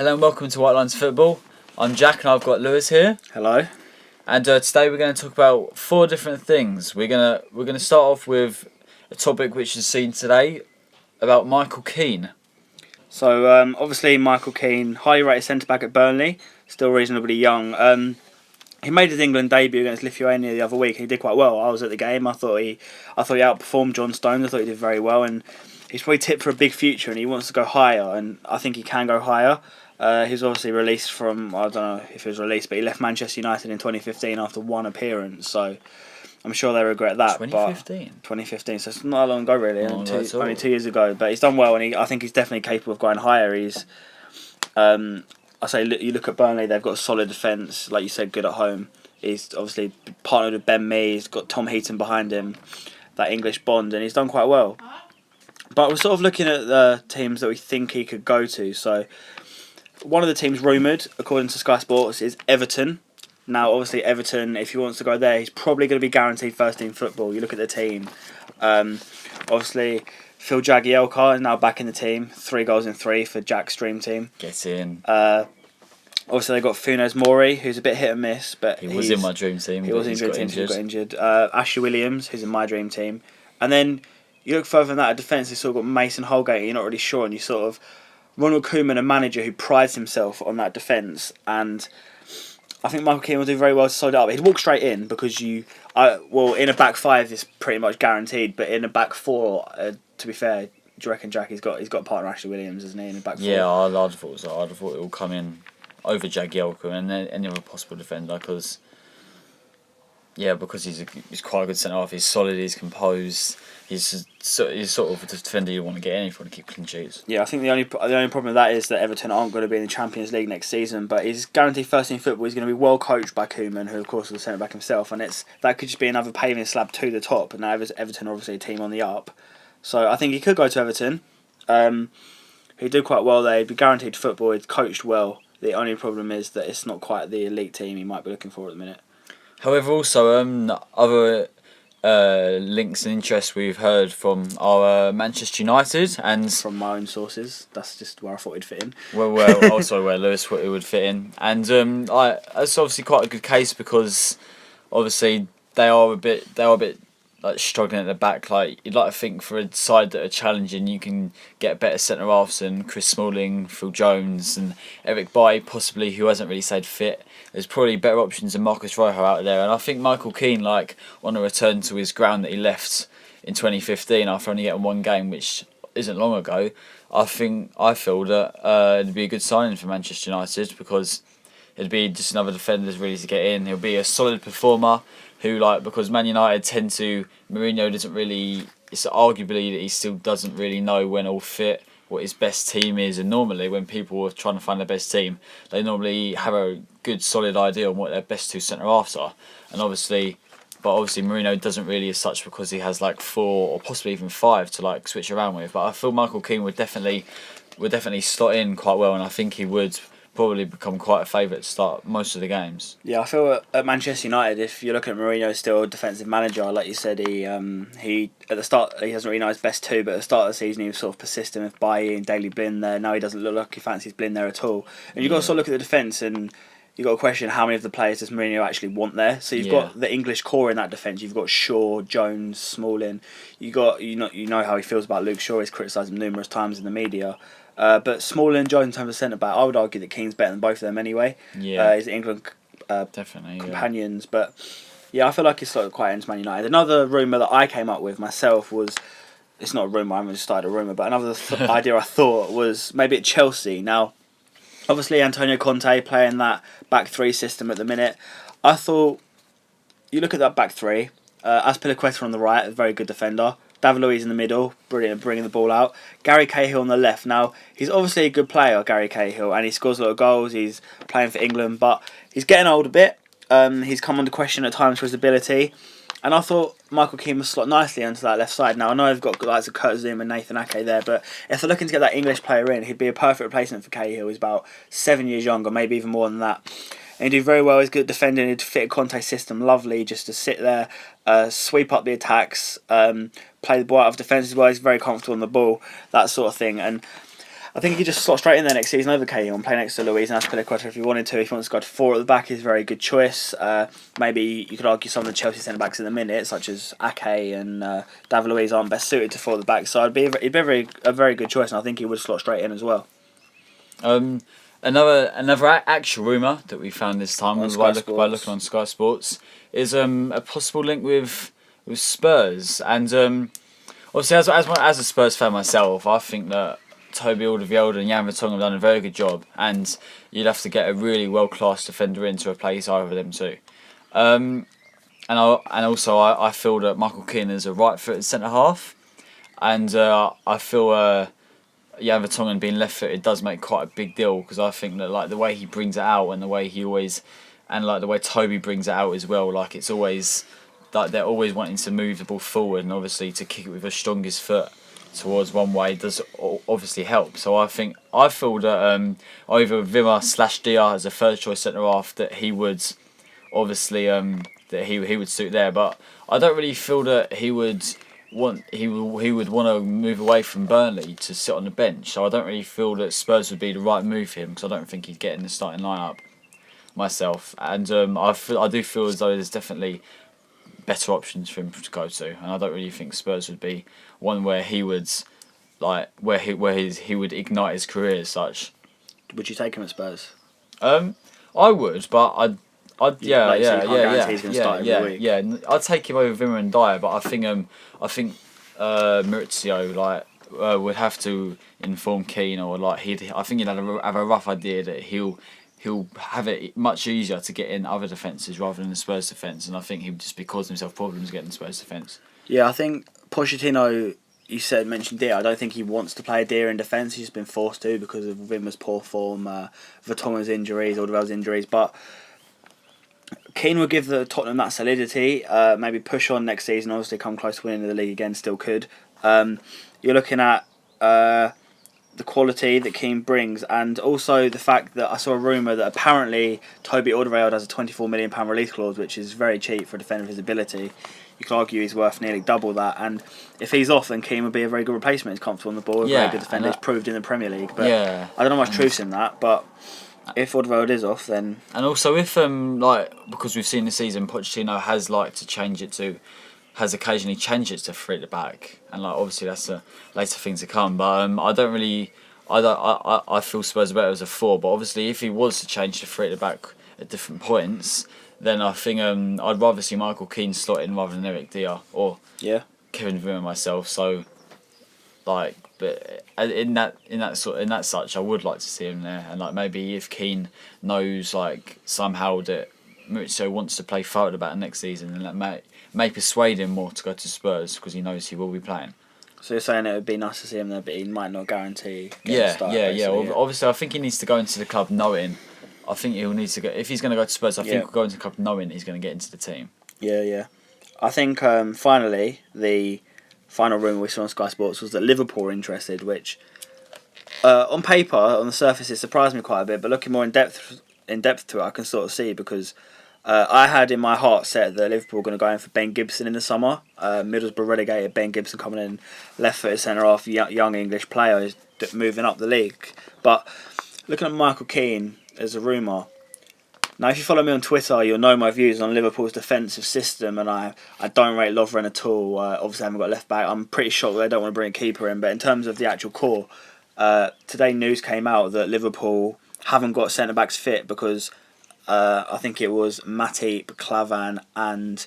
Hello and welcome to White Lines Football. I'm Jack and I've got Lewis here. Hello. And today we're going to talk about 4 different things. We're gonna start off with a topic which is seen today about Michael Keane. So obviously Michael Keane, highly rated centre back at Burnley, still reasonably young. He made his England debut against Lithuania the other week. He did quite well. I was at the game. I thought he outperformed John Stones. I thought he did very well, and he's probably tipped for a big future. And he wants to go higher, and I think he can go higher. He's obviously released from, I don't know if he was released, but he left Manchester United in 2015 after one appearance. So I'm sure they regret that. 2015? 2015, so it's not long ago really, only 2 years ago. But he's done well, and I think he's definitely capable of going higher. He's, you look at Burnley, they've got a solid defence, like you said, good at home. He's obviously partnered with Ben Mee, he's got Tom Heaton behind him, that English bond, and he's done quite well. But we're sort of looking at the teams that we think he could go to. So one of the teams rumoured, according to Sky Sports, is Everton. Now, obviously, Everton, if he wants to go there, he's probably going to be guaranteed first-team football. You look at the team. Obviously, Phil Jagielka is now back in the team. 3 goals in 3 for Jack's dream team. Get in. Obviously, they've got Funes Mori, who's a bit hit and miss. But He was in my dream team. He was in your dream team, he got injured. Ashley Williams, who's in my dream team. And then you look further than that at defence, you've sort of got Mason Holgate, you're not really sure. And you sort of... Ronald Koeman, a manager who prides himself on that defence, and I think Michael Keane will do very well to side it up. He'd walk straight in because in a back 5 is pretty much guaranteed, but in a back 4, to be fair, do you reckon, Jack, he's got a partner, Ashley Williams, isn't he, in the back 4? Yeah, I'd have thought so. I'd have thought it will come in over Jagielka and any other possible defender because he's quite a good centre half. He's solid. He's composed. He's sort of a defender you want to get in if you want to keep clean sheets. Yeah, I think the only problem with that is that Everton aren't going to be in the Champions League next season. But he's guaranteed first-team football. He's going to be well coached by Koeman, who of course is the centre back himself, and that could just be another paving slab to the top. And now Everton are obviously a team on the up, so I think he could go to Everton. He'd do quite well there. He'd be guaranteed football. He'd coached well. The only problem is that it's not quite the elite team he might be looking for at the minute. However, also other links and interests we've heard from our Manchester United and from my own sources. That's just where I thought he'd fit in. Well, also where Lewis would fit in, and that's obviously quite a good case because obviously they are a bit like struggling at the back. Like you'd like to think for a side that are challenging, you can get better centre halves than Chris Smalling, Phil Jones, and Eric Bailly, possibly, who hasn't really stayed fit. There's probably better options than Marcus Rojo out there, and I think Michael Keane, like on a return to his ground that he left in 2015 after only getting 1 game, which isn't long ago, I feel that it'd be a good signing for Manchester United because it'd be just another defender that's ready to get in. He'll be a solid performer who, because Man United tend to, Mourinho doesn't really, it's arguably that he still doesn't really know when all fit, what his best team is, and normally when people are trying to find their best team, they normally have a good solid idea on what their best 2 centre-halves are, and obviously Mourinho doesn't really as such because he has 4 or possibly even 5 to switch around with, but I feel Michael Keane would definitely slot in quite well, and I think he would probably become quite a favourite to start most of the games. Yeah, I feel at Manchester United, if you're looking at Mourinho, still a defensive manager, like you said, he at the start he hasn't really known his best 2, but at the start of the season he was sort of persistent with Bailly and Daley Blind there. Now he doesn't look like he fancies Blind there at all. And you've got to sort of look at the defence, and you've got to question how many of the players does Mourinho actually want there. So you've got the English core in that defence. You've got Shaw, Jones, Smalling. You know how he feels about Luke Shaw. He's criticised him numerous times in the media. But Smalling and Jones in terms of centre back, I would argue that Keane's better than both of them anyway. Yeah, he's England definitely companions, but yeah, I feel like he's sort of quite into Man United. Another rumour that I came up with myself was, it's not a rumour, I haven't just started a rumour, but another idea I thought was maybe at Chelsea. Now, obviously Antonio Conte playing that back 3 system at the minute. I thought, you look at that back 3, Azpilicueta on the right, a very good defender. David Luiz in the middle, brilliant, bringing the ball out. Gary Cahill on the left. Now, he's obviously a good player, Gary Cahill, and he scores a lot of goals. He's playing for England, but he's getting old a bit. He's come under question at times for his ability. And I thought Michael Keane would slot nicely onto that left side. Now, I know they've got guys like Kurt Zoom and Nathan Ake there, but if they're looking to get that English player in, he'd be a perfect replacement for Cahill. He's about 7 years younger, maybe even more than that. And he'd do very well. He's good at defending. He'd fit a Conte system lovely just to sit there, sweep up the attacks, play the ball out of defence as well. He's very comfortable on the ball, that sort of thing. And I think he could just slot straight in there next season over Keane, play next to Luis and Azpilicueta if he wanted to. If he wants to go to 4 at the back, he's a very good choice. Maybe you could argue some of the Chelsea centre-backs in the minute, such as Ake and David Luiz, aren't best suited to 4 at the back. So it'd be a very good choice, and I think he would slot straight in as well. Another actual rumour that we found this time by looking on Sky Sports is a possible link with Spurs, and obviously as a Spurs fan myself, I think that Toby Alderweireld and Jan Vertonghen have done a very good job, and you'd have to get a really world class defender in to replace either of them too. And also I feel that Michael Keane is a right-footed centre half, and I feel Jan Vertonghen being left-footed does make quite a big deal, because I think that like the way he brings it out and the way he always, and like the way Toby brings it out as well, like it's always like they're always wanting to move the ball forward, and obviously to kick it with the strongest foot towards one way does obviously help. So I feel that either Villa/Dia as a third choice centre half, that he would obviously that he would suit there, but I don't really feel that he would want to move away from Burnley to sit on the bench. So I don't really feel that Spurs would be the right move for him, because I don't think he'd get in the starting lineup myself. And I do feel as though there's definitely better options for him to go to, and I don't really think Spurs would be one where he would he would ignite his career as such. Would you take him at Spurs? I would, but I'd I'd take him over Vimmer and Dyer, but I think Maurizio would have to inform Keane, or I think he'd have a rough idea that he'll have it much easier to get in other defences rather than the Spurs defence, and I think he would just be causing himself problems getting the Spurs defence. Yeah, I think Pochettino, you mentioned Dia. I don't think he wants to play Dia in defence. He's been forced to because of Wimmer's poor form, Vertonghen's injuries, Alderweireld's injuries. But Keane will give the Tottenham that solidity. Maybe push on next season. Obviously, come close to winning the league again. Still could. You're looking at the quality that Keane brings, and also the fact that I saw a rumour that apparently Toby Alderweireld has a £24 million release clause, which is very cheap for a defender of his ability. You could argue he's worth nearly double that, and if he's off, then Keane would be a very good replacement. He's comfortable on the ball, a very good defender. He's proved in the Premier League, but I don't know much truth in that. But if Alderweireld is off, then and also if because we've seen this season, Pochettino has occasionally changed it to 3 at the back, and obviously that's a later thing to come. But I feel Spurs are better as a 4. But obviously, if he was to change to 3 at the back at different points, then I think I'd rather see Michael Keane slot in rather than Eric Dier or Kevin Vimmer myself. So but in that such, I would like to see him there, and maybe if Keane knows somehow that Maurizio wants to play 4 at the back next season, then that may persuade him more to go to Spurs, because he knows he will be playing. So you're saying it would be nice to see him there, but he might not guarantee Obviously, I think he needs to go into the club knowing. I think he'll need to go, if he's going to go to Spurs. I think he'll go into the club knowing he's going to get into the team. Yeah. I think finally the final rumour we saw on Sky Sports was that Liverpool were interested, which on paper, on the surface, it surprised me quite a bit. But looking more in depth to it, I can sort of see, because I had in my heart set that Liverpool were going to go in for Ben Gibson in the summer. Middlesbrough relegated, Ben Gibson coming in, left-footed centre-half, young English player moving up the league. But looking at Michael Keane as a rumour, now if you follow me on Twitter, you'll know my views on Liverpool's defensive system, and I don't rate Lovren at all. Obviously I haven't got a left-back. I'm pretty shocked they don't want to bring a keeper in, but in terms of the actual core, today news came out that Liverpool haven't got centre-backs fit because I think it was Matip, Klavan and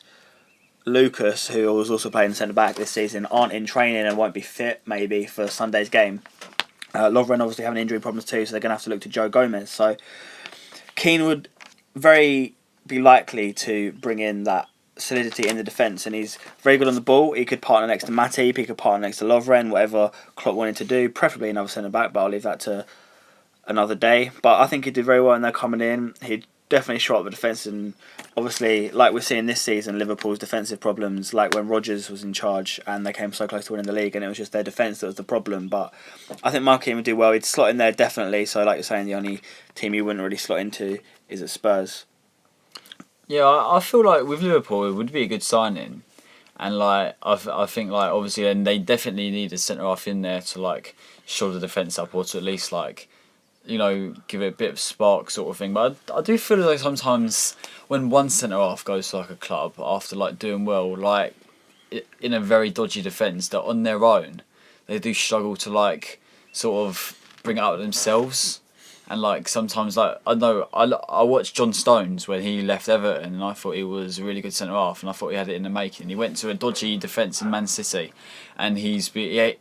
Lucas, who was also playing centre-back this season, aren't in training and won't be fit maybe for Sunday's game. Lovren obviously having injury problems too, so they're going to have to look to Joe Gomez. So Keane would very be likely to bring in that solidity in the defence, and he's very good on the ball. He could partner next to Matip, he could partner next to Lovren, whatever Klopp wanted to do, preferably another centre-back, but I'll leave that to another day. But I think he'd do very well in there coming in. He'd definitely shore up the defence, and obviously, like we're seeing this season, Liverpool's defensive problems, like when Rodgers was in charge and they came so close to winning the league, and it was just their defence that was the problem. But I think Michael Keane would do well. He'd slot in there definitely. So like you're saying, the only team he wouldn't really slot into is at Spurs. Yeah, I feel like with Liverpool it would be a good signing, And like I think like obviously then they definitely need a centre half in there to like shore the defence up, or to at least like, you know, give it a bit of spark sort of thing. But I do feel like sometimes when one centre half goes to like a club after like doing well, like in a very dodgy defence, that on their own they do struggle to like sort of bring it out themselves. And like sometimes like I know I watched John Stones when he left Everton, and I thought he was a really good centre half, and I thought he had it in the making. He went to a dodgy defence in Man City, and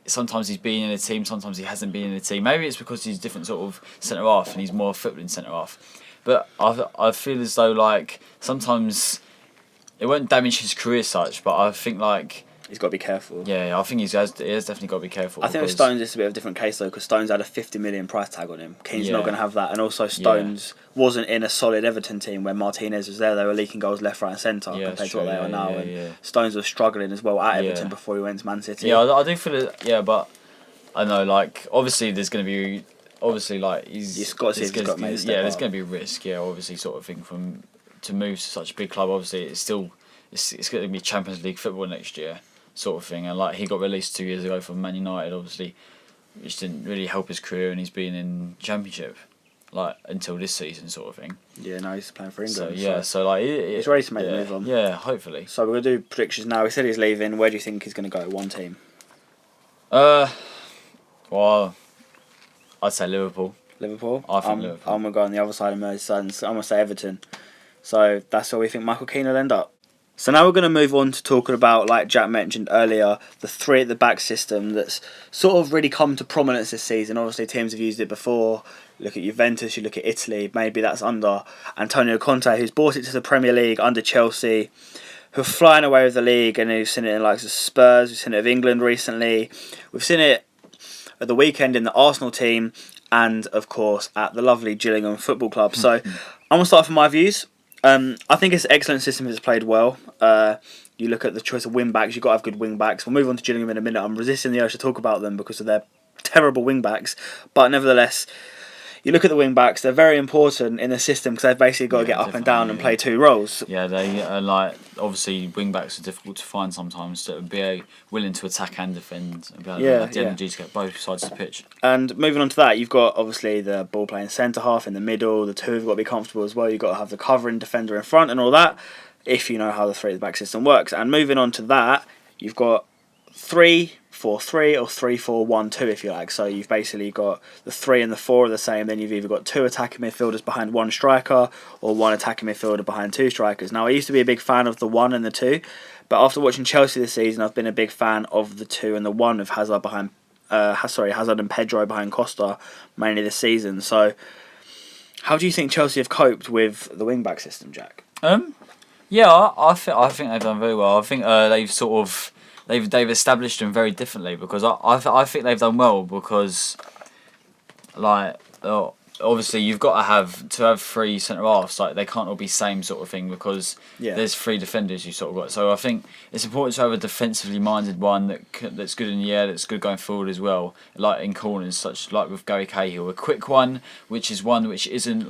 sometimes he's been in a team, sometimes he hasn't been in a team. Maybe it's because he's a different sort of centre half and he's more footballing centre half. But I feel as though like sometimes it won't damage his career as such, but I think like he's got to be careful. Yeah, I think he has definitely got to be careful. I think with Stones it's a bit of a different case though, because Stones had a 50 million price tag on him. Keane's not going to have that, and also Stones wasn't in a solid Everton team when Martinez was there. They were leaking goals left, right, and centre compared to what they are now. And Stones was struggling as well at Everton before he went to Man City. Yeah, I do feel it. Yeah, but I know like obviously there's going to be like he's got to see he's got to make a step there's up. going to be risk. Yeah, obviously sort of thing to move to such a big club. Obviously it's going to be Champions League football next year, sort of thing. And like he got released 2 years ago from Man United, obviously, which didn't really help his career, and he's been in Championship like until this season, sort of thing. Yeah, now he's playing for So England. so like he's ready to make the move on. Yeah, hopefully. So we're gonna do predictions now. He said he's leaving. Where do you think he's gonna go? One team. Well, I'd say Liverpool. Liverpool. I think Liverpool. I'm gonna go on the other side of Merseyside, and I'm gonna say Everton. So that's where we think Michael Keane will end up. So now we're going to move on to talking about, like Jack mentioned earlier, the three at the back system that's sort of really come to prominence this season. Obviously, teams have used it before. Look at Juventus, you look at Italy. Maybe that's under Antonio Conte, who's brought it to the Premier League under Chelsea, who are flying away with the league, and we've seen it in like Spurs. We've seen it of England recently. We've seen it at the weekend in the Arsenal team, and of course at the lovely Gillingham Football Club. So I'm gonna start from my views. I think it's an excellent system. It's played well. You look at the choice of wing backs. You've got to have good wing backs. We'll move on to Gillingham in a minute. I'm resisting the urge to talk about them because of their terrible wing backs. But nevertheless, you look at the wing backs. They're very important in the system because they've basically got to get up and down and play two roles. Yeah, they are like obviously wing backs are difficult to find sometimes. To be willing to attack and defend. And have the energy to get both sides of the pitch. And moving on to that, you've got obviously the ball playing centre half in the middle. The two have got to be comfortable as well. You've got to have the covering defender in front and all that, if you know how the three at the back system works. And moving on to that, you've got 3-4-3 or 3-4-1-2 if you like. So you've basically got the 3 and the 4 are the same. Then you've either got 2 attacking midfielders behind 1 striker or 1 attacking midfielder behind 2 strikers. Now I used to be a big fan of the 1 and the 2, but after watching Chelsea this season, I've been a big fan of the 2 and the 1 with Hazard and Pedro behind Costa mainly this season. So how do you think Chelsea have coped with the wing back system, Jack? Yeah, I think they've done very well. I think they've established them very differently, because I think they've done well because like obviously you've got to have 3 centre halves, like they can't all be same sort of thing, because there's 3 defenders you sort of got. So I think it's important to have a defensively minded one that's good in the air, that's good going forward as well, like in corners, such like with Gary Cahill, a quick one which isn't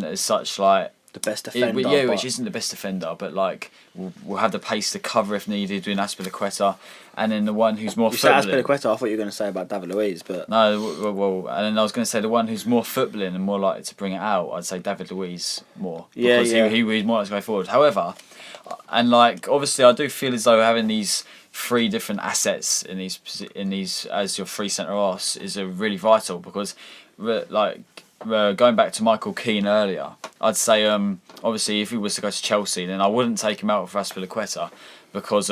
as such like the best defender. Which isn't the best defender, but like will have the pace to cover if needed, doing Azpilicueta, and then the one who's more footballing. You said Azpilicueta, I thought you were going to say about David Luiz, but no, well, and then I was going to say the one who's more footballing and more likely to bring it out. I'd say David Luiz more, because he's more likely to go forward. However, and like obviously I do feel as though having these 3 different assets in these as your 3 centre halves is a really vital, because going back to Michael Keane earlier, I'd say obviously if he was to go to Chelsea, then I wouldn't take him out for Azpilicueta, because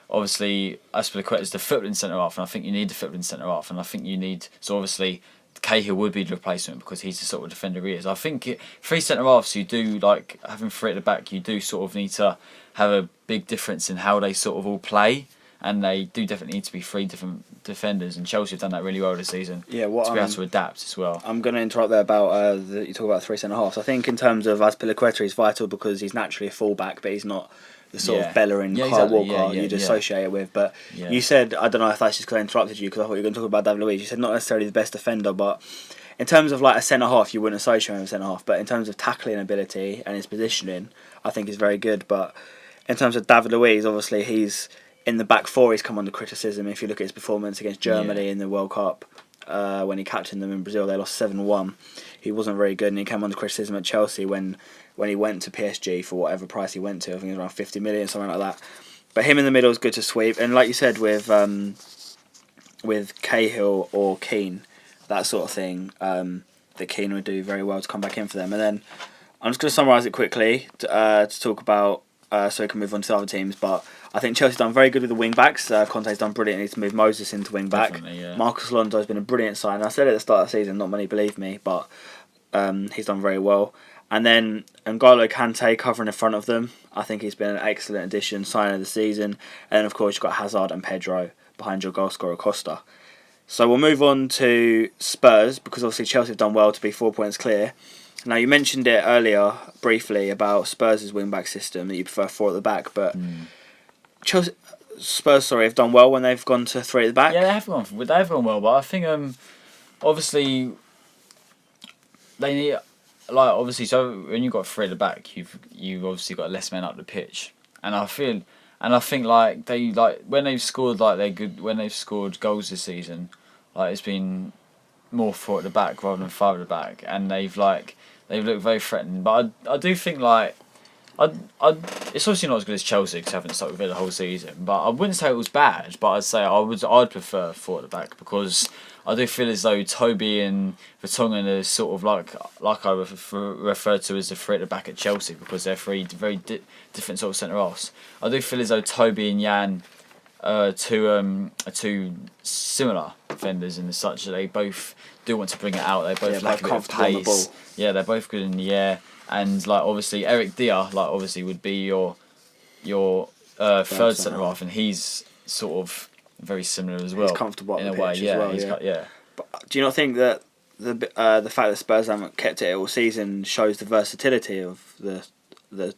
obviously Azpilicueta is the footballing centre half, and I think you need the footballing centre half, and I think you need, so obviously Cahill would be the replacement because he's the sort of defender he is. I think 3 centre halves, you do like having 3 at the back, you do sort of need to have a big difference in how they sort of all play. And they do definitely need to be 3 different defenders, and Chelsea have done that really well this season. Yeah, to be able to adapt as well. I'm going to interrupt there about you talk about 3 centre halves. I think in terms of Azpilicueta, he's vital because he's naturally a fullback, but he's not the sort of Bellerin, Kyle Walker you'd associate it with. But you said, I don't know if that's just because I interrupted you, because I thought you were going to talk about David Luiz. You said not necessarily the best defender, but in terms of like a centre half, you wouldn't associate him with a centre half. But in terms of tackling ability and his positioning, I think he's very good. But in terms of David Luiz, obviously he's in the back four. He's come under criticism. If you look at his performance against Germany in the World Cup, when he captained them in Brazil, they lost 7-1. He wasn't very good, and he came under criticism at Chelsea when he went to PSG for whatever price he went to. I think it was around 50 million, something like that. But him in the middle is good to sweep, and like you said with Cahill or Keane, that sort of thing, that Keane would do very well to come back in for them. And then I'm just going to summarise it quickly to talk about, so we can move on to the other teams. But I think Chelsea's done very good with the wing backs. Conte's done brilliantly to move Moses into wing back. Yeah. Marcus Alonso's been a brilliant sign. I said it at the start of the season, not many believe me, but he's done very well. And then N'Golo Kante covering in front of them. I think he's been an excellent addition, signing of the season. And then, of course, you've got Hazard and Pedro behind your goal scorer Costa. So we'll move on to Spurs, because obviously Chelsea have done well to be 4 points clear. Now, you mentioned it earlier briefly about Spurs' wing-back system, that you prefer 4 at the back, but Spurs have done well when they've gone to 3 at the back. Yeah, they have gone well, but I think obviously they need, like, obviously, so when you've got 3 at the back, you've obviously got less men up the pitch, and I think like they, like, when they've scored, like, when they've scored goals this season, like, it's been more 4 at the back rather than 5 at the back, and they've looked very threatening. But I do think, like, it's obviously not as good as Chelsea because I haven't stuck with it the whole season. But I wouldn't say it was bad. But I'd say I'd prefer 4 at the back, because I do feel as though Toby and Vertonghen are sort of like I refer to as the 3 at the back at Chelsea, because they're 3 very different sort of centre halves. I do feel as though Toby and Jan are two similar defenders in the such that they both do want to bring it out. They both lack a bit of pace. Yeah, they're both good in the air. And, like, obviously Eric Dier, like, obviously would be your third centre half, and he's sort of very similar as well. He's comfortable in a way, yeah. But do you not think that the fact that Spurs haven't kept it all season shows the versatility of the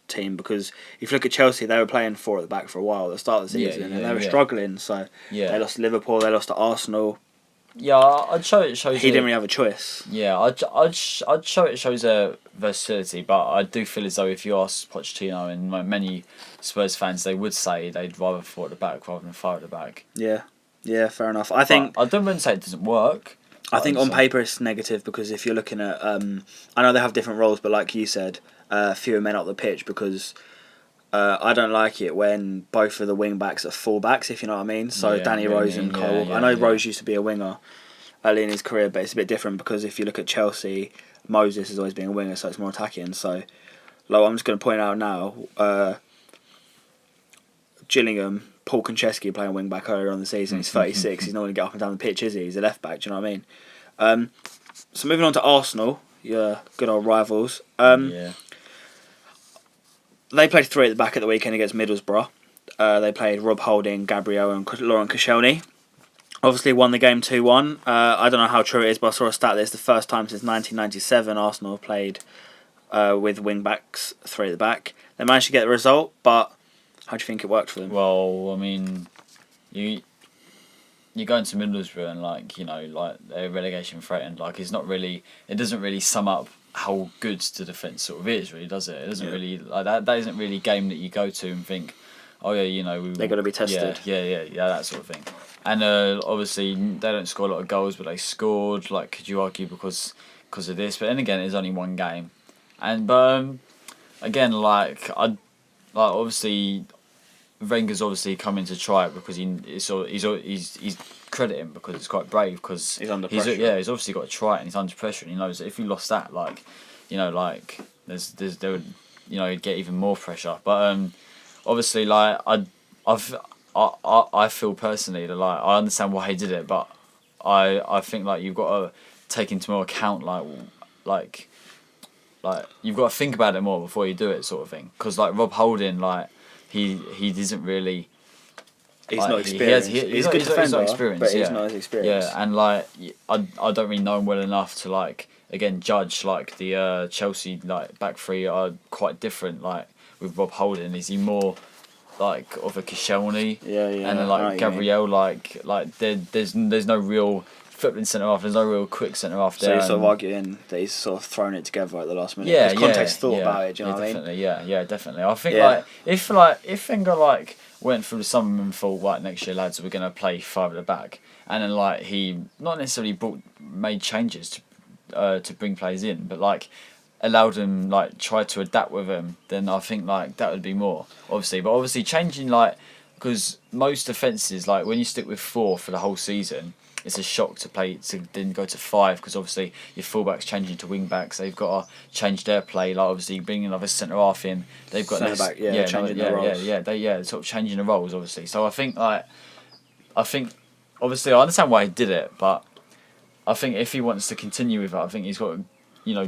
team? Because if you look at Chelsea, they were playing 4 at the back for a while at the start of the season, and they were struggling. So they lost to Liverpool, they lost to Arsenal. Yeah, I'd show it shows. He didn't really have a choice. Yeah, I'd show it shows a versatility, but I do feel as though if you ask Pochettino and many Spurs fans, they would say they'd rather 4 at the back rather than 5 at the back. Yeah, fair enough. I wouldn't say it doesn't work. I think on paper it's negative, because if you're looking at, I know they have different roles, but like you said, fewer men up the pitch, because I don't like it when both of the wing backs are full backs, if you know what I mean. So Danny Rose and Cole. I know Rose used to be a winger early in his career, but it's a bit different, because if you look at Chelsea, Moses has always been a winger, so it's more attacking. So, like, I'm just going to point out now, Gillingham, Paul Konchesky playing wing back earlier on the season. He's 36. He's not going to get up and down the pitch, is he? He's a left back. Do you know what I mean? So moving on to Arsenal, your good old rivals. They played 3 at the back at the weekend against Middlesbrough. They played Rob Holding, Gabriel and Laurent Koscielny. Obviously won the game 2-1. I don't know how true it is, but I saw a stat that it's the first time since 1997 Arsenal have played with wing-backs 3 at the back. They managed to get the result, but how do you think it worked for them? Well, I mean, you go into Middlesbrough and, like, you know, like, they're relegation threatened. Like, it doesn't really sum up how good the defence sort of is, really, does it? It doesn't really, like, that isn't really a game that you go to and think, oh yeah, you know, they're going to be tested. Yeah, that sort of thing. And obviously they don't score a lot of goals, but they scored. Like, could you argue because of this? But then again, it's only one game, but again, like, obviously Wenger's obviously coming to try it because he's credit him because it's quite brave, because he's under pressure. He's obviously got to try it, and he's under pressure, and he knows that if he lost that, like, you know, like, there would, you know, he'd get even more pressure. But obviously, like, I feel personally that, like, I understand why he did it, but I think, like, you've got to take into more account, like you've got to think about it more before you do it, sort of thing. Because, like, Rob Holding, like, he isn't really. He's not experienced. He's a good defender, he's not experienced, but he's not as experienced. Yeah, and, like, I don't really know him well enough to, like, again, judge, like, the Chelsea, like, back 3 are quite different. Like, with Rob Holding, is he more like of a Koscielny? Yeah. And then, like, Gabriel, like there's no real footballing centre half. There's no real quick centre half there. So you're sort of arguing that he's sort of thrown it together at the last minute. Yeah, Because Conte's thought about it. Do you know what I mean? Definitely. Yeah, definitely. I think if Wenger went through the summer and thought, right, next year lads, we're gonna play 5 at the back, and then he not necessarily made changes to bring players in, but allowed them try to adapt with them, then I think that would be more obviously. But obviously changing because most defences when you stick with 4 for the whole season, it's a shock to then go to 5 because obviously your fullbacks changing to wing backs. They've got to change their play. Obviously bringing another centre half in, they've got changing the roles. They sort of changing the roles obviously. So I think obviously I understand why he did it, but I think if he wants to continue with it, I think he's got to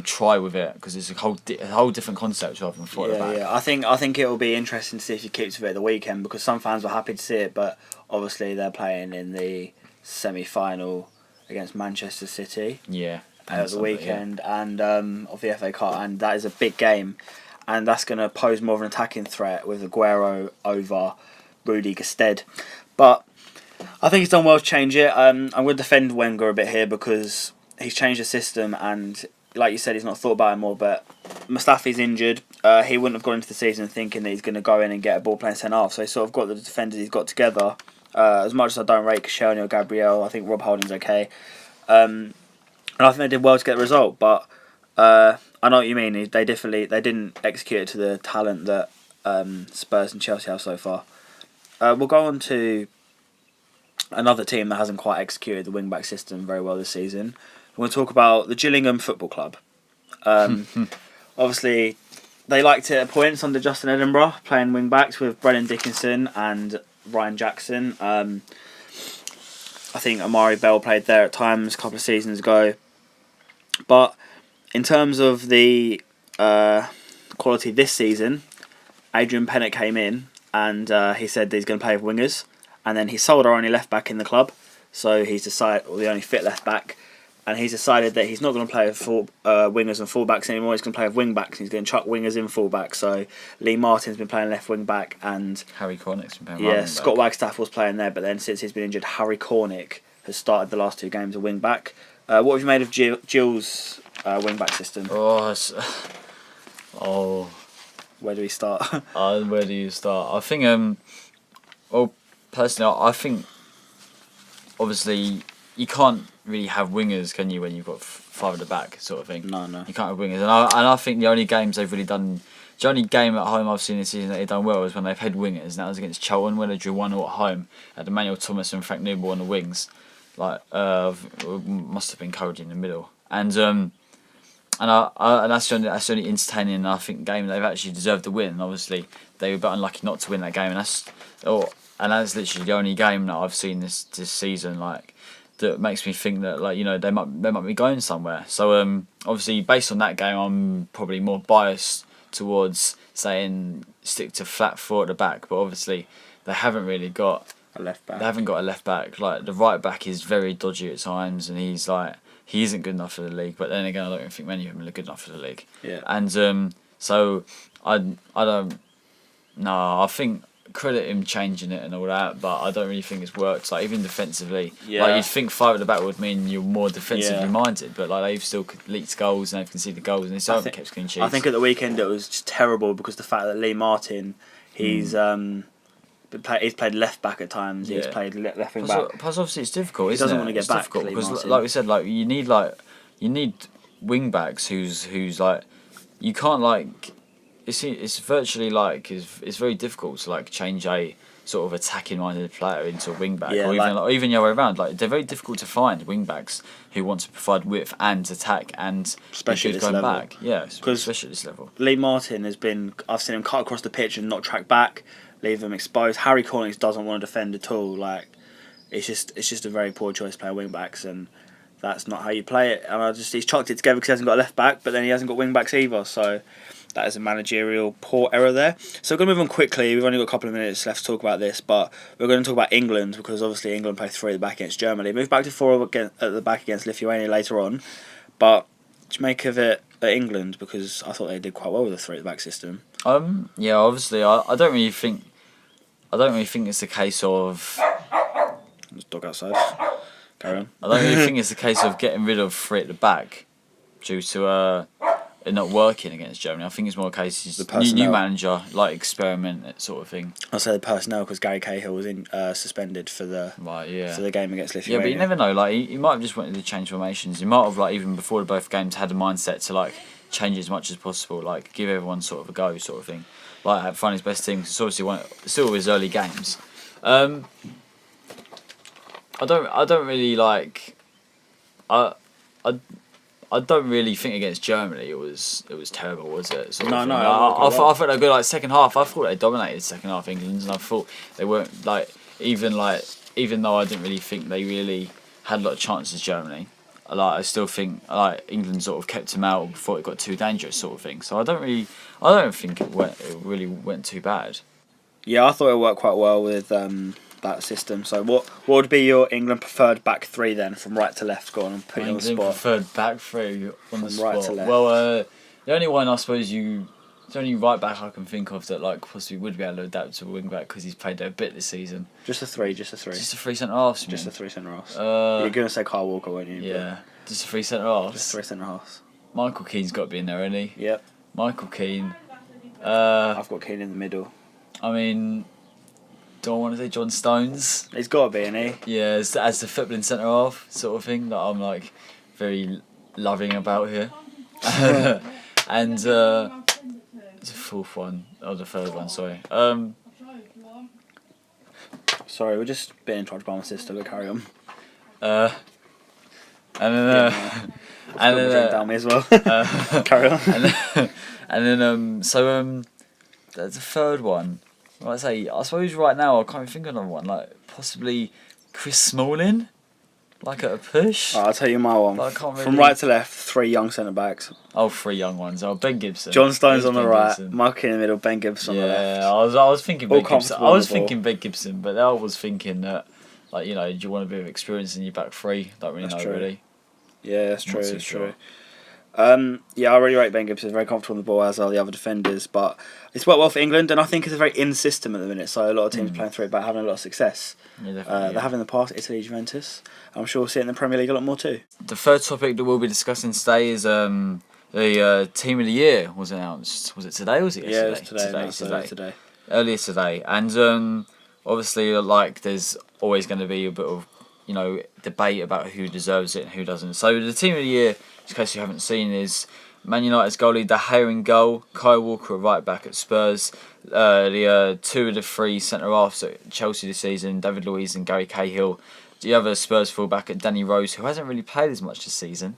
try with it because it's a whole different concept rather than 4 at the back. Yeah. I think it will be interesting to see if he keeps with it at the weekend because some fans were happy to see it, but obviously they're playing in the semi-final against Manchester City. Yeah. At the weekend and of the FA Cup, and that is a big game, and that's going to pose more of an attacking threat with Aguero over Rudy Gestede. But I think he's done well to change it. I'm going to defend Wenger a bit here because he's changed the system, and like you said, he's not thought about it more. But Mustafi's injured. He wouldn't have gone into the season thinking that he's going to go in and get a ball playing centre half. So he's sort of got the defenders he's got together. As much as I don't rate Koscielny or Gabriel, I think Rob Holding's okay. And I think they did well to get the result. But I know what you mean. They didn't execute it to the talent that Spurs and Chelsea have so far. We'll go on to another team that hasn't quite executed the wing-back system very well this season. We're going to talk about the Gillingham Football Club. Obviously, they liked it at points under Justin Edinburgh, playing wing-backs with Brennan Dickinson and Ryan Jackson. I think Amari Bell played there at times a couple of seasons ago. But in terms of the quality this season, Adrian Pennant came in and he said that he's going to play with wingers. And then he sold our only left back in the club, so he's decided, or the only fit left back, and he's decided that he's not going to play with wingers and fullbacks anymore. He's going to play with wing backs. He's going to chuck wingers in fullbacks. So Lee Martin's been playing left wing back, and Harry Cornick's been playing right wing back. Scott Wagstaff was playing there, but then since he's been injured, Harry Cornick has started the last 2 games at wing back. What have you made of Gill's wing back system? Where do we start? Where do you start? I think personally, I think obviously you can't really have wingers, can you, when you've got 5 at the back sort of thing? No. You can't have wingers, and I think the only games they've really done, the only game at home I've seen this season that they've done well is when they've had wingers, and that was against Charlton when they drew 1-0 at home. Had Emmanuel Thomas and Frank Noble on the wings, must have been Cody in the middle, and that's the only entertaining, and I think, game they've actually deserved to win. And obviously they were a bit unlucky not to win that game, and that's literally the only game that I've seen this season that makes me think that they might be going somewhere. So obviously based on that game, I'm probably more biased towards saying stick to flat 4 at the back. But obviously they haven't really got A left back. They haven't got a left back. The right back is very dodgy at times, and he isn't good enough for the league. But then again, I don't even think many of them are good enough for the league. Yeah. And so I don't. No, I think credit him changing it and all that, but I don't really think it's worked. Even defensively, you'd think 5 at the back would mean you're more defensively minded, but they've still leaked goals and they've conceded goals and they still haven't kept clean sheets. I think at the weekend it was just terrible because the fact that Lee Martin, he's played left back at times. He's played left wing back. Plus, obviously, it's difficult. He doesn't want to get back because, like we said, you need wing backs who's you can't It's virtually it's very difficult to change a sort of attacking minded player into a wing back, or even the other way around. They're very difficult to find wing backs who want to provide width and attack and especially going level. Back. Yeah, especially at this level. Lee Martin I've seen him cut across the pitch and not track back, leave them exposed. Harry Cornish doesn't want to defend at all. It's just a very poor choice to play wing backs, and that's not how you play it. And he's chucked it together because he hasn't got a left back, but then he hasn't got wing backs either. So that is a managerial poor error there. So we're going to move on quickly. We've only got a couple of minutes left to talk about this, but we're going to talk about England because obviously England play 3 at the back against Germany. Move back to 4 at the back against Lithuania later on. But what do you make of it at England? Because I thought they did quite well with the 3 at the back system. Yeah, obviously I don't really think it's a case of. There's a dog outside. Carry on. I don't really think it's a case of getting rid of three at the back due to it not working against Germany. I think it's more a case of new manager, like experiment, that sort of thing. I'll say the personnel because Gary Cahill was suspended for the for the game against Lithuania. Yeah, but you never know. Like he might have just wanted to change formations. He might have even before both games had a mindset to change as much as possible. Give everyone sort of a go, sort of thing. Find his best team. It's obviously still his early games. I don't really like. I don't really think against Germany it was terrible, was it? No. I thought they were good. Second half, I thought they dominated second half England, and I thought they weren't even though I didn't really think they really had a lot of chances. Germany, I still think England sort of kept them out before it got too dangerous, sort of thing. So I don't think it really went too bad. Yeah, I thought it worked quite well with that system. So what would be your England preferred back three then, from right to left? Go on and put you on the spot. England preferred back three on the spot. Right to left. Well, the only one I suppose the only right back I can think of that possibly would be able to adapt to a wing back because he's played there a bit this season. Just a three. Just a three centre halves. Just a three centre halves. You're gonna say Kyle Walker, weren't you? Yeah, just a three centre halves. Just three centre halves. Michael Keane's got to be in there, hasn't he? Yep. Michael Keane. I've got Keane in the middle. I mean, do I want to say John Stones? He's got to be, isn't he? Yeah, as the footballing centre half sort of thing that I'm very loving about here. And the fourth one, or the third one, sorry. Sorry, we're just being tried by my sister, but carry on. And then down me as well. Carry on. So there's a third one. I suppose right now I can't even think of another one. Possibly Chris Smalling, at a push. I'll tell you my one. But I can't really... From right to left, three young centre backs. Oh, three young ones. Oh, Ben Gibson. John Stones on the right, Mark in the middle, Ben Gibson on the left. Yeah, I was thinking Ben Gibson. I was thinking Ben Gibson, but I was thinking that, do you want a bit of experience in your back three? Don't really know, really. Yeah, that's true. That's true. I really rate Ben Gibson. He's very comfortable on the ball, as are the other defenders. But it's worked well for England, and I think it's a very in system at the minute. So a lot of teams playing through it, but having a lot of success. Yeah, definitely. They have in the past, Italy, Juventus. I'm sure we'll see it in the Premier League a lot more too. The third topic that we'll be discussing today is the Team of the Year was announced. Was it today or was it yesterday? Yeah, it was today. Earlier today. And obviously, there's always going to be a bit of debate about who deserves it and who doesn't. So the Team of the Year, in case you haven't seen, is Man United's goalie De Gea in goal, Kyle Walker at right back at Spurs, the two of the three centre halves at Chelsea this season, David Luiz and Gary Cahill. The other Spurs fullback at Danny Rose, who hasn't really played as much this season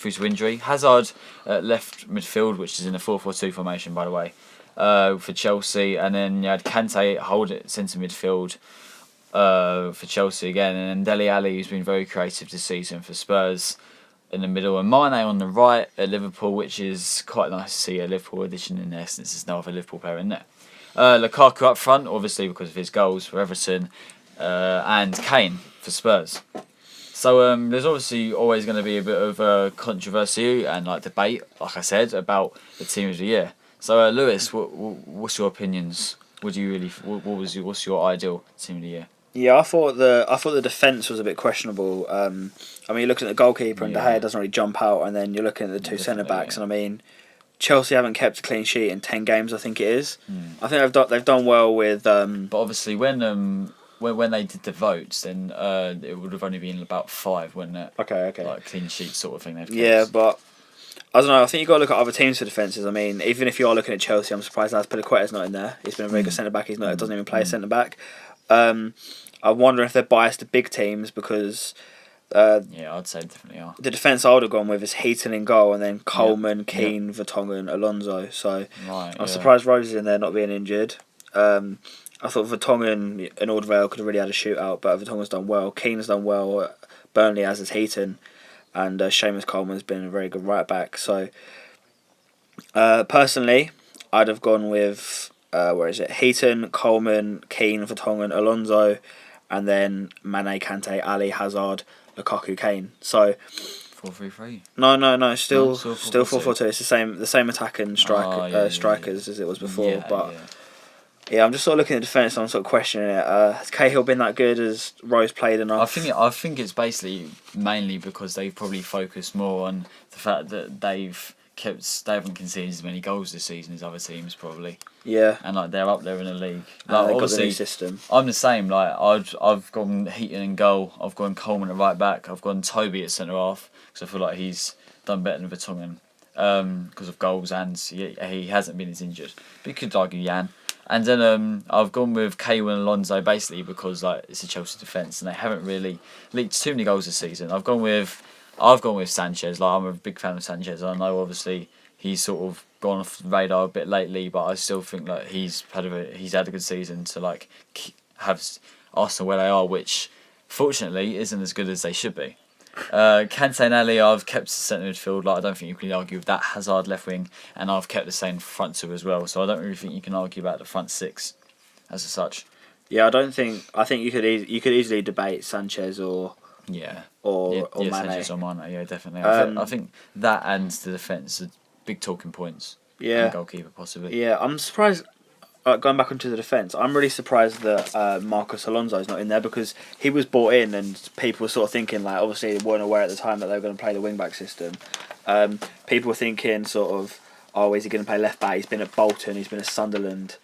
due to injury. Hazard at left midfield, which is in a 4-4-2 formation, by the way, for Chelsea, and then you had Kante hold at centre midfield for Chelsea again, and then Dele Alli, who's been very creative this season for Spurs, in the middle, and Mane on the right at Liverpool, which is quite nice to see a Liverpool addition in there since there's no other Liverpool player in there. Lukaku up front, obviously because of his goals for Everton, and Kane for Spurs. So there's obviously always going to be a bit of controversy and debate, like I said, about the Team of the Year. So Lewis, what's your opinions? What's your ideal Team of the Year? Yeah, I thought the defence was a bit questionable. You're looking at the goalkeeper and De Gea doesn't really jump out, and then you're looking at the two centre backs, and Chelsea haven't kept a clean sheet in 10 games, I think it is. I think they've done well with. But obviously, when they did the votes, then it would have only been about 5, wouldn't it? Okay. Clean sheet sort of thing. They've kept. Yeah, but I don't know. I think you've got to look at other teams for defences. Even if you are looking at Chelsea, I'm surprised Azpilicueta's not in there. He's been a very good centre back. He doesn't even play centre back. I wonder if they're biased to big teams because. I'd say definitely are. The defence I would have gone with is Heaton in goal, and then Coleman, Keane, Vertonghen, Alonso. So I'm surprised Rose is in there not being injured. I thought Vertonghen and Alderweireld could have really had a shootout, but Vertonghen's done well. Keane's done well at Burnley, as has Heaton, and Seamus Coleman's been a very good right back. So personally, I'd have gone with Heaton, Coleman, Keane, Vertonghen, Alonso, and then Mane, Kante, Ali, Hazard, Lukaku, Kane. So 4-3-3. No. Still 4-4-2. It's the same attack and strikers as it was before. Yeah, I'm just sort of looking at the defence and I'm sort of questioning it. Has Cahill been that good? Has Rose played enough? I think it's basically mainly because they've probably focused more on the fact that they haven't conceded as many goals this season as other teams probably, Yeah. and like they're up there in the league. They've Like got the new obviously, system. I'm the same. Like I've gone Heaton in goal. I've gone Coleman at right back. I've gone Toby at centre half because I feel like he's done better than Vertonghen because of goals and he hasn't been as injured. But you could argue Jan. And then I've gone with Kaywin and Alonso basically because like it's a Chelsea defence and they haven't really leaked too many goals this season. I've gone with Sanchez. Like I'm a big fan of Sanchez. I know obviously he's sort of gone off the radar a bit lately, but I still think like he's had a good season to like have Arsenal where they are, which fortunately isn't as good as they should be. Kante and Ali, I've kept the centre midfield. Like I don't think you can argue with that. Hazard left wing, and I've kept the same front two as well. So I don't really think you can argue about the front six, as such. Yeah, I think you could easily debate Sanchez or Mane. Sanchez or Mane. Yeah, definitely. I think that and the defence are big talking points. Yeah, and goalkeeper possibly. Yeah, I'm surprised. Going back onto the defence, I'm really surprised that Marcos Alonso is not in there because he was brought in and people were sort of thinking, like, obviously they weren't aware at the time that they were going to play the wing-back system. People were thinking sort of, oh, is he going to play left-back? He's been at Bolton, he's been at Sunderland,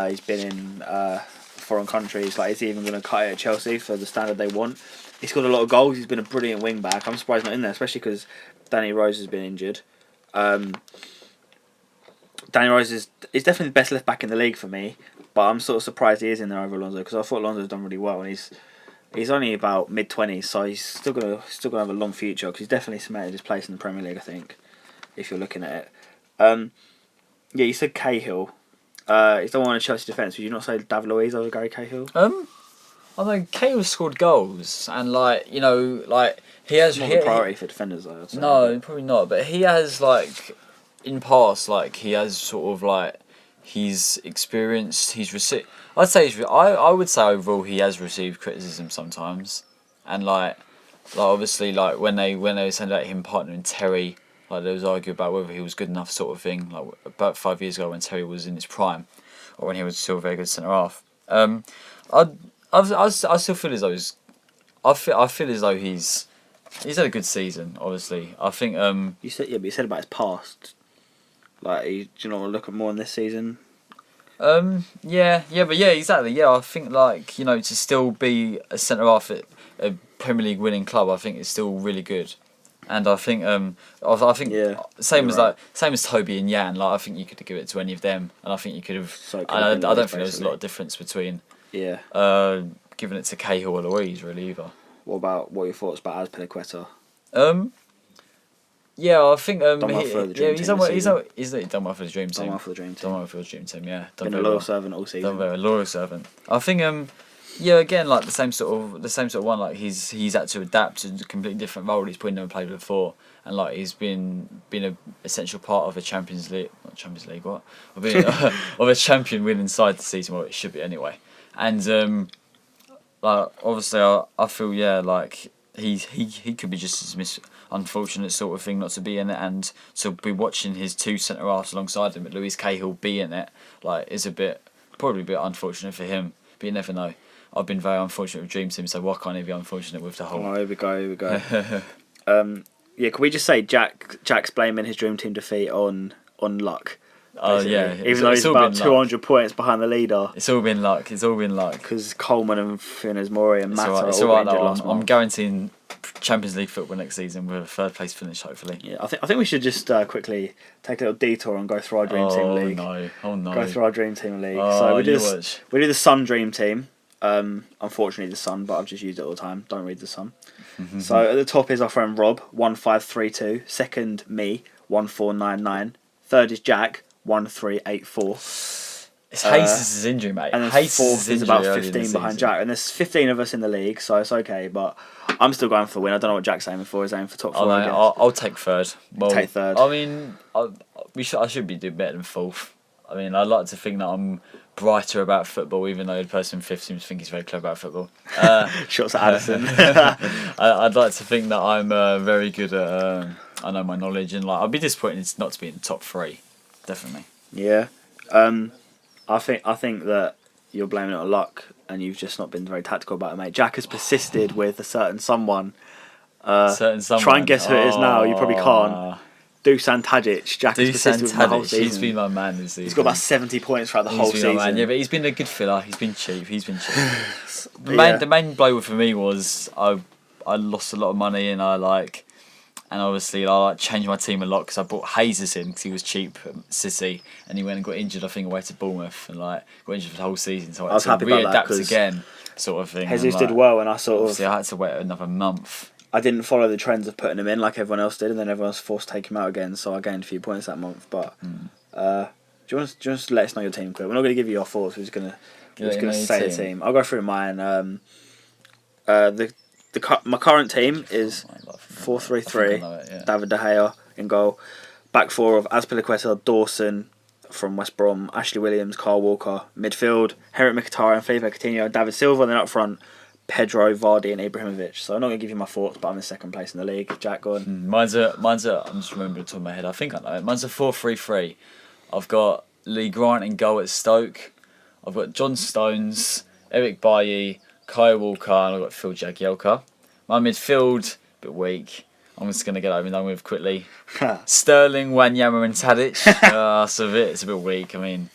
he's been in foreign countries. Like, is he even going to cut it at Chelsea for the standard they want? He's scored a lot of goals, he's been a brilliant wing-back. I'm surprised he's not in there, especially because Danny Rose has been injured. Danny Rose is definitely the best left back in the league for me, but I'm sort of surprised he is in there over Alonso because I thought Alonso's done really well and he's only about mid-20s, so he's still gonna have a long future because he's definitely cemented his place in the Premier League. I think if you're looking at it, yeah, you said Cahill. He's the one in Chelsea defence. Would you not say David Luiz over Gary Cahill? I mean, Cahill scored goals and like he has not a priority for defenders though. I'd say. No, probably not. But he has like. In past, like he has sort of like he's experienced. He's received. I would say overall he has received criticism sometimes, and like obviously like when they sent out him partnering Terry, like there was argued about whether he was good enough sort of thing. Like about 5 years ago when Terry was in his prime, or when he was still a very good centre half. I still feel as though I feel as though he's had a good season. Obviously, I think You said but you said about his past. Like, do you not want to look at more in this season? Yeah, exactly. Yeah, I think like to still be a centre half at a Premier League winning club, I think it's still really good. And I think same as Toby and Jan. Like I think you could give it to any of them, and I think you could have. I don't think there was a lot of difference between. Yeah. Giving it to Cahill or Luiz really either. What are your thoughts about Azpilicueta? Yeah, I think he's done well for the dream team. He's done well for the dream team. Done well for the dream team. Done well for the dream team. Yeah, been a loyal servant all season. Done very loyal servant. I think again like the same sort of one. Like he's had to adapt to a completely different role he's probably never played before, and like he's been a essential part of a Champions League, not Champions League, what? Of a champion winning side this season. Well, it should be anyway. And like obviously I feel like he could be just as unfortunate sort of thing not to be in it, and to be watching his two centre halves alongside him, but Luis Cahill be in it, like is probably a bit unfortunate for him. But you never know. I've been very unfortunate with Dream Team, so why can't he be unfortunate with the whole? Oh, here we go. Yeah, can we just say Jack's blaming his Dream Team defeat on luck? Yeah. Even though he's about 200 points behind the leader. It's all been luck. Because Coleman and Funes Mori and Mata are all injured last month. I'm guaranteeing Champions League football next season with a third place finish, hopefully. Yeah, I think we should just quickly take a little detour and go through our Dream Team League. Oh no. Go through our Dream Team League. So we do the Sun Dream Team. Unfortunately the Sun, but I've just used it all the time. Don't read the Sun. So at the top is our friend Rob, 1532. Second, me, 1499. Third is Jack, 1384. It's Jesus' injury, mate. And then fourth is about 15 behind Jack. And there's 15 of us in the league, so it's okay. But I'm still going for the win. I don't know what Jack's aiming for. He's aiming for top four. I'll take third. Well, take third. I mean, I should be doing better than fourth. I mean, I'd like to think that I'm brighter about football, even though the person fifth seems to think he's very clever about football. Shots at Addison. I'd like to think that I'm very good at. I know my knowledge, and like I'd be disappointed not to be in the top three. Definitely. Yeah. I think that you're blaming it on luck, and you've just not been very tactical about it, mate. Jack has persisted with a certain someone. Certain someone. Try and guess who it is now. You probably can't. Dusan Tadic. Jack has persisted with him the whole season. He's been my man this season. He's got about 70 points throughout the whole season. Yeah, but he's been a good filler. He's been cheap. The main blow for me was I lost a lot of money, and obviously I changed my team a lot because I brought Jesus in because he was cheap at City, and he went and got injured. I think away to Bournemouth, and got injured for the whole season. So I had to readapt again, sort of thing. Jesus did well, and I I had to wait another month. I didn't follow the trends of putting him in like everyone else did, and then everyone was forced to take him out again. So I gained a few points that month. But do you want to let us know your team quick? We're not going to give you our thoughts. We're just going to say the team. I'll go through mine. My current team is 4-3-3. David De Gea in goal. Back four of Azpilicueta, Dawson from West Brom, Ashley Williams, Kyle Walker. Midfield, Henrik Mkhitaryan, Felipe Coutinho, David Silva. And then up front, Pedro, Vardy and Ibrahimovic. So I'm not going to give you my thoughts, but I'm in second place in the league. Jack, go on. Mine's a I'm just remembering the top of my head. I think I know it. Mine's a 4-3-3. I've got Lee Grant in goal at Stoke. I've got John Stones, Eric Bailly, Kyle Walker, and I've got Phil Jagielka. My midfield, a bit weak. I'm just going to get over and done with quickly. Sterling, Wanyama and Tadic. It's a bit weak. I mean,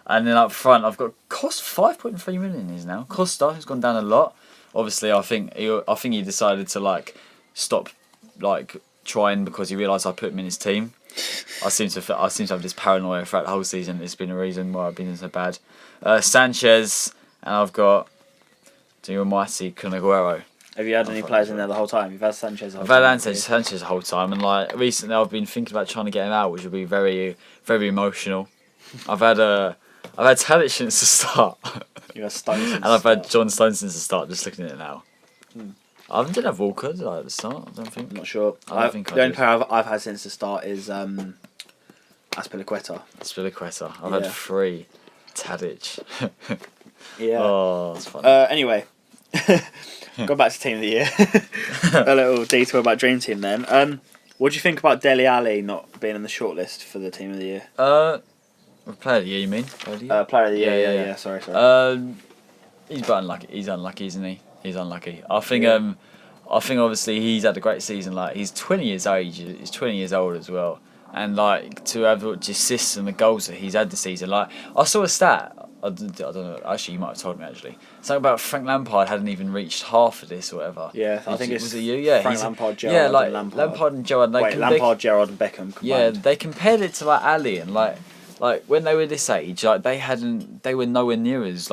and then up front, I've got Costa, 5.3 million is now. Costa, who's gone down a lot. Obviously, I think he decided to stop trying because he realised I put him in his team. I seem to have this paranoia throughout the whole season. It's been a reason why I've been so bad. Sanchez, and I've got the almighty Kun Aguero. Have you had any players in there the whole time? You've had Sanchez the whole time? I've had Sanchez the whole time, and recently I've been thinking about trying to get him out, which would be very, very emotional. I've had Tadic since the start. You had Stones since and I've had John Stones since the start. Just looking at it now. I didn't have Walker at the start. I don't think. I'm not sure. The only player I've had since the start is Azpilicueta. I've had 3. Tadic. Yeah. Oh, that's funny. Anyway. Go back to Team of the Year. A little detour about Dream Team then. What do you think about Dele Alli not being in the shortlist for the Team of the Year? Player of the Year, you mean? Player of the Year, yeah. Sorry. He's a bit unlucky. He's unlucky, isn't he? He's unlucky. I think obviously he's had a great season. He's 20 years age. He's 20 years old as well. And to have the assists and the goals that he's had this season. I saw a stat. I don't know. Actually, you might have told me. Something about Frank Lampard hadn't even reached half of this or whatever. Yeah, I think was it you? Yeah, Frank Lampard, Gerrard, and Lampard. Lampard and Gerrard. Lampard, Gerrard, and Beckham combined. Yeah, they compared it to Ali and when they were this age, they were nowhere near as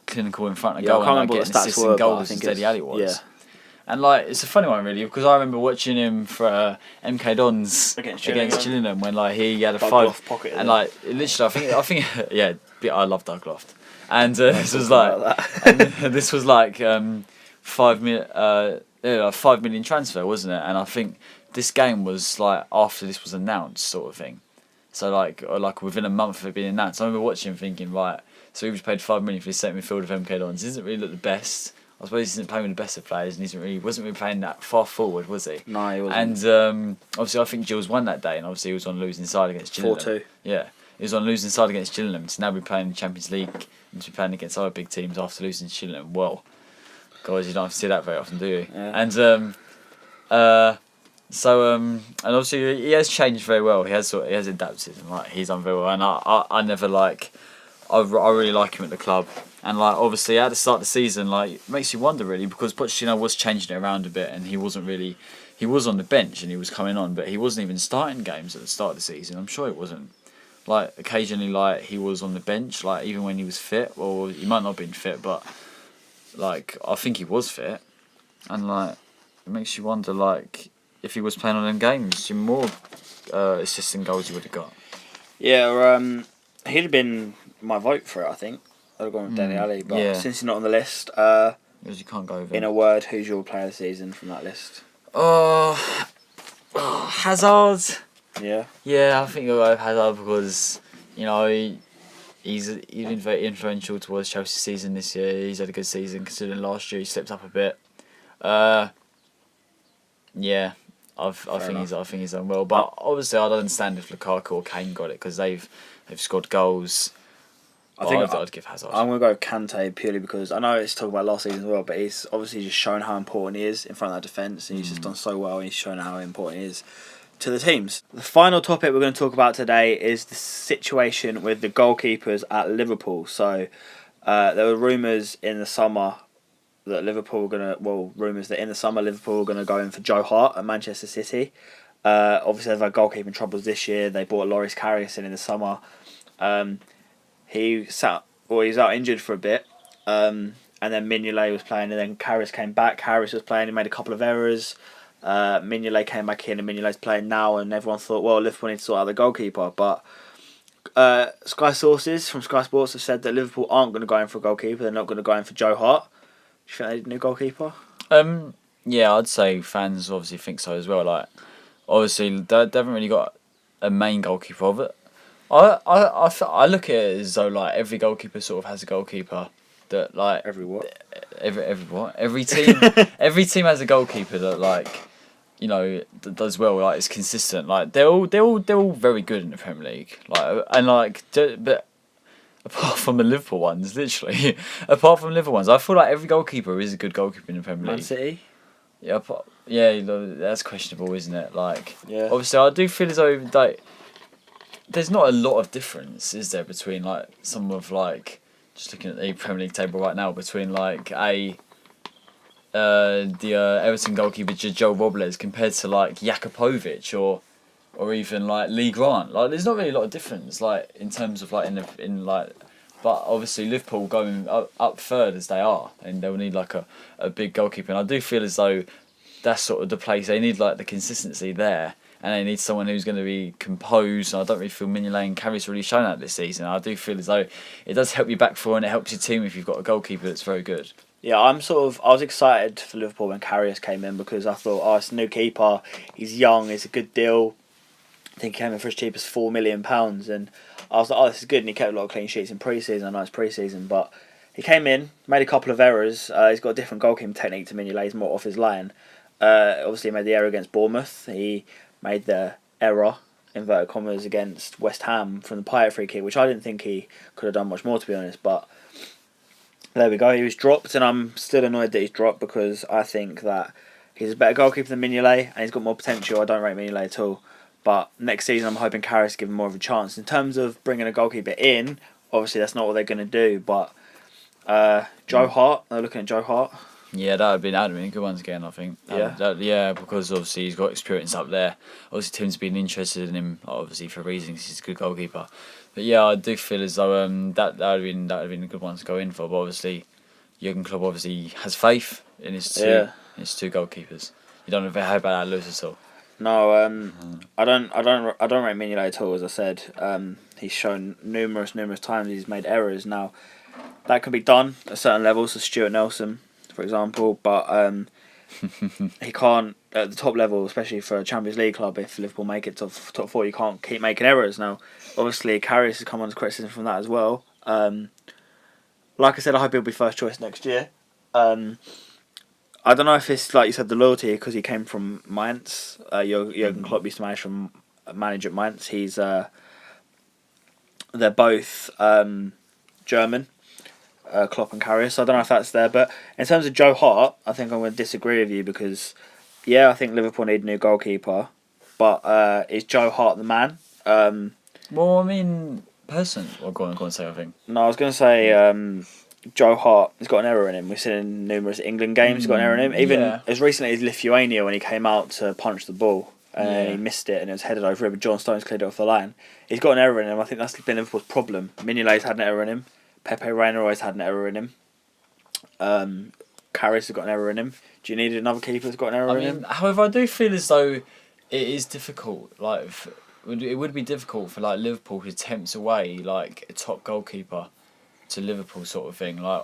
clinical in front of goal and getting assists and goals as Dele Alli was. Yeah. And it's a funny one really because I remember watching him for MK Dons against Gillingham when he had a 5 pocket and literally I think yeah, I love Doug Loft and this was this was 5 million transfer, wasn't it? And I think this game was after this was announced sort of thing, so within a month of it being announced. I remember watching him thinking so he was paid 5 million for this centre midfield of MK Dons. He doesn't really look the best. I suppose he isn't playing with the best of players, and wasn't really playing that far forward, was he? No, he wasn't. And obviously, I think Gilles won that day, and obviously he was on losing side against Gillingham. 4-2. Yeah, he was on losing side against Gillingham. So now we're playing Champions League, and to be playing against other big teams after losing to Gillingham. Well, guys, you don't have to see that very often, do you? Yeah. And and obviously he has changed very well. He has adapted, and he's done very well. And I never I really like him at the club. And obviously at the start of the season, it makes you wonder really because Pochettino was changing it around a bit, and he was on the bench and he was coming on, but he wasn't even starting games at the start of the season. I'm sure it wasn't. Occasionally he was on the bench, even when he was fit, or he might not have been fit, but I think he was fit, and it makes you wonder if he was playing on them games, more assists and goals he would have got. Yeah, he'd have been my vote for it, I think. I'd have gone with Dele Alli, but since he's not on the list, because you can't go over. In a word, who's your player of the season from that list? Hazard. Yeah. Yeah, I think I'll go with Hazard because he's been very influential towards Chelsea's season this year. He's had a good season considering last year he slipped up a bit. Yeah, I think he's done well, but obviously I don't understand if Lukaku or Kane got it because they've scored goals. I'd give Hazard. I'm going to go Kante purely because I know it's talking about last season as well, but he's obviously just shown how important he is in front of that defence, and he's just done so well, and he's shown how important he is to the teams. The final topic we're going to talk about today is the situation with the goalkeepers at Liverpool. So there were rumours in the summer that rumours that in the summer Liverpool were going to go in for Joe Hart at Manchester City. Obviously they've had goalkeeping troubles this year. They bought Loris Karius in the summer. He was out injured for a bit, and then Mignolet was playing, and then Karius came back. Karius was playing, he made a couple of errors. Mignolet came back in, and Mignolet's playing now, and everyone thought, well, Liverpool need to sort out the goalkeeper. But Sky sources from Sky Sports have said that Liverpool aren't going to go in for a goalkeeper. They're not going to go in for Joe Hart. Do you think they need a new goalkeeper? Yeah, I'd say fans obviously think so as well. Like, obviously they haven't really got a main goalkeeper of it. I look at it as though like every goalkeeper sort of has a goalkeeper that like Every what? Every team every team has a goalkeeper that like, you know, that does well. Like, it's consistent. Like they're all very good in the Premier League. Like, and like but apart from the Liverpool ones, literally apart from the Liverpool ones, I feel like every goalkeeper is a good goalkeeper in the Premier League. Man City. Yeah, you know, that's questionable, isn't it? Like, yeah. Obviously, I do feel as though like there's not a lot of difference, is there, between like some of like just looking at the Premier League table right now between like the Everton goalkeeper Joe Robles compared to like Jakupovic or even like Lee Grant. Like, there's not really a lot of difference like in terms of like in like. But obviously Liverpool going up third as they are, and they'll need like a big goalkeeper. And I do feel as though that's sort of the place they need, like the consistency there, and they need someone who's going to be composed. And I don't really feel Mignolet and Karius really shown that this season. I do feel as though it does help you back four, and it helps your team if you've got a goalkeeper that's very good. Yeah, I was excited for Liverpool when Karius came in because I thought, oh, it's a new keeper. He's young. It's a good deal. I think he came in for as cheap as £4 million, and I was like, oh, this is good, and he kept a lot of clean sheets in pre-season. I know it's pre-season, but he came in, made a couple of errors. He's got a different goalkeeping technique to Mignolet. He's more off his line. Obviously, he made the error against Bournemouth. He made the error, inverted commas, against West Ham from the Payet free kick, which I didn't think he could have done much more, to be honest. But there we go. He was dropped, and I'm still annoyed that he's dropped because I think that he's a better goalkeeper than Mignolet, and he's got more potential. I don't rate Mignolet at all. But next season, I'm hoping Karius give him more of a chance. In terms of bringing a goalkeeper in, obviously that's not what they're going to do. But Joe Hart, they're looking at Joe Hart. Yeah, that would be a good one again, I think. Yeah, because obviously he's got experience up there. Obviously, Tim's been interested in him, obviously for reasons. He's a good goalkeeper. But yeah, I do feel as though that would have been a good one to go in for. But obviously, Jurgen Klopp obviously has faith in his two goalkeepers. You don't know how about that, Lewis, at all? No, I don't rate Mignolet at all. As I said, he's shown numerous times he's made errors. Now, that can be done at certain levels, so Stuart Nelson, for example, but he can't at the top level, especially for a Champions League club. If Liverpool make it to top four, you can't keep making errors. Now, obviously, Karius has come under criticism from that as well. Like I said, I hope he'll be first choice next year. I don't know if it's, like you said, the loyalty because he came from Mainz. Jurgen Klopp used to manage at Mainz. They're both German, Klopp and Karius. So I don't know if that's there. But in terms of Joe Hart, I think I'm going to disagree with you because, yeah, I think Liverpool need a new goalkeeper. But is Joe Hart the man? Well, I mean, go on and say, I think. No, I was going to say Joe Hart has got an error in him. We've seen in numerous England games he's got an error in him. Even as recently as Lithuania when he came out to punch the ball and he missed it and it was headed over him, but John Stones cleared it off the line. He's got an error in him. I think that's been Liverpool's problem. Mignolet's had an error in him. Pepe Reina always had an error in him. Karius has got an error in him. Do you need another keeper that's got an error in him? However, I do feel as though it is difficult. Like, it would be difficult for like Liverpool to tempt away like a top goalkeeper to Liverpool sort of thing. Like,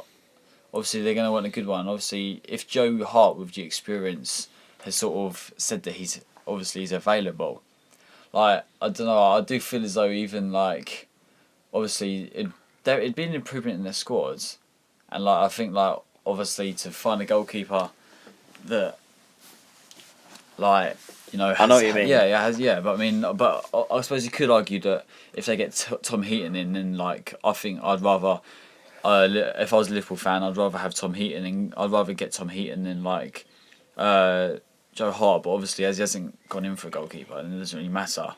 obviously they're going to want a good one. Obviously, if Joe Hart with the experience has sort of said that he's available, like, I don't know, I do feel as though even like obviously it'd be an improvement in their squads, and like I think like obviously to find a goalkeeper that like, you know, I know what you mean. Yeah, but I mean, but I suppose you could argue that if they get Tom Heaton in, then like I think I'd rather, if I was a Liverpool fan, I'd rather have Tom Heaton, and I'd rather get Tom Heaton than like, Joe Hart. But obviously, as he hasn't gone in for a goalkeeper, then it doesn't really matter.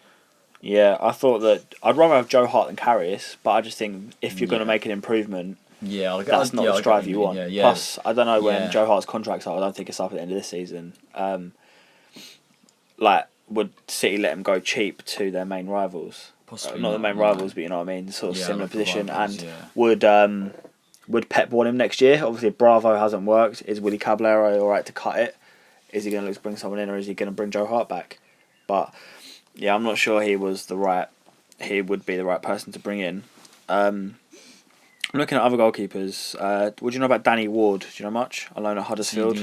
Yeah, I thought that I'd rather have Joe Hart than Karius, but I just think if you're going to make an improvement, that's not the strive you want. Yeah. Plus, I don't know when Yeah. Joe Hart's contract's up. I don't think it's up at the end of this season. Like, would City let him go cheap to their main rivals? Possibly Not the main no. rivals, but you know what I mean. Sort of Yeah, similar like the position. rivals, And would Pep want him next year? Obviously, if Bravo hasn't worked, is Willy Caballero all right to cut it? Is he going to look to bring someone in, or is he going to bring Joe Hart back? But yeah, I'm not sure he would be the right person to bring in. I'm looking at other goalkeepers. What do you know about Danny Ward? Do you know much? On loan at Huddersfield.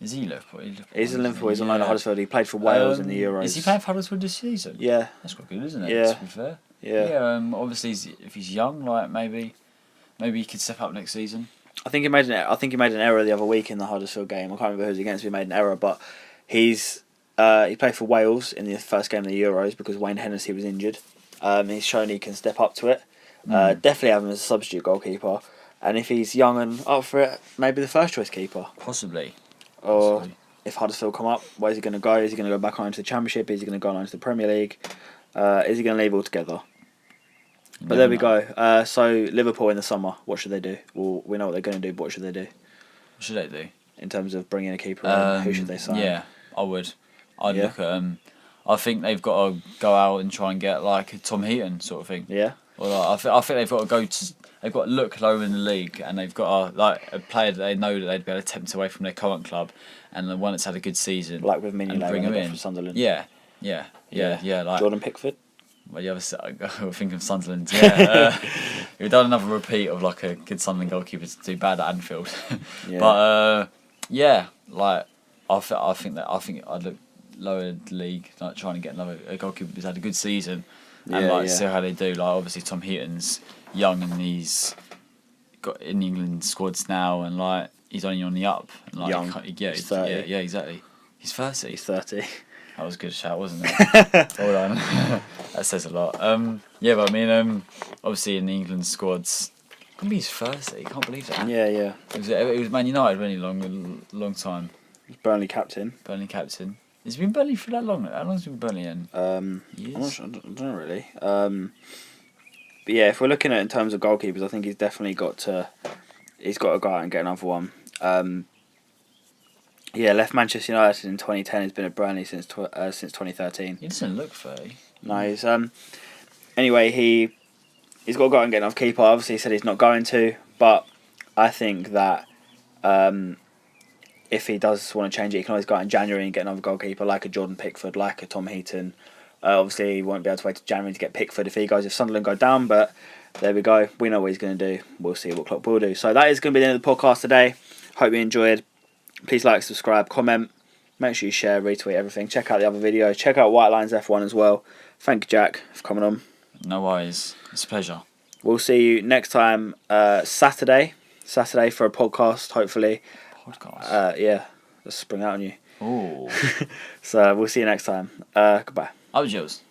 Is he Liverpool? He's in Liverpool. He's on loan at Huddersfield. He played for Wales in the Euros. Is he playing for Huddersfield this season? Yeah. That's quite good, isn't it? Yeah. To be fair. Yeah. Obviously, if he's young, like maybe he could step up next season. I think he made an error the other week in the Huddersfield game. I can't remember who he was against. He made an error, but he played for Wales in the first game of the Euros because Wayne Hennessy was injured. He's shown he can step up to it. Definitely have him as a substitute goalkeeper, and if he's young and up for it, maybe the first choice keeper. Possibly. Or if Huddersfield come up, where's he going to go? Is he going to go back on into the Championship? Is he going to go on into the Premier League? Is he going to leave altogether? But there we go. So Liverpool in the summer, what should they do? Well, we know what they're going to do, but what should they do? What should they do? In terms of bringing a keeper in, who should they sign? Yeah, I would. I'd look at I think they've got to go out and try and get like a Tom Heaton sort of thing. Yeah. Well, I think they've got to go to. They've got to look lower in the league, and they've got a player that they know that they'd be able to tempt away from their current club, and the one that's had a good season. Like with Mignolet bring him in from Sunderland. Yeah. Like Jordan Pickford. Well, you ever think of Sunderland? Yeah, we've done another repeat of like a good Sunderland goalkeeper to do bad at Anfield. Yeah. But like I think I'd look lower the league, like trying to get a goalkeeper who's had a good season, and see how they do. Like obviously Tom Heaton's young and he's got in the England squads now, and like he's only on the up. And, like, young. He's 30. Yeah, exactly. He's 30. He's 30. That was a good shout, wasn't it? Hold on. That says a lot. But I mean, obviously in the England squads, I think he's 30. Can't believe that. Yeah. It was Man United really long time. He's Burnley captain. Has he been Burnley for that long? How long has he been Burnley in? I'm not sure, I don't know really. But yeah, if we're looking at in terms of goalkeepers, I think he's definitely got to go out and get another one. Left Manchester United in 2010. He's been at Burnley since 2013. He doesn't look 30. No, he's anyway. He's got to go out and get another keeper. Obviously, he said he's not going to, but I think that if he does want to change it, he can always go out in January and get another goalkeeper like a Jordan Pickford, like a Tom Heaton. Obviously, he won't be able to wait till January to get Pickford if Sunderland go down, but there we go. We know what he's going to do. We'll see what Klopp will do. So that is going to be the end of the podcast today. Hope you enjoyed. Please like, subscribe, comment. Make sure you share, retweet everything. Check out the other videos. Check out White Lines F1 as well. Thank you, Jack, for coming on. No worries. It's a pleasure. We'll see you next time, Saturday for a podcast, hopefully. Podcast? Let's spring out on you. Ooh. So we'll see you next time. Goodbye. How was yours?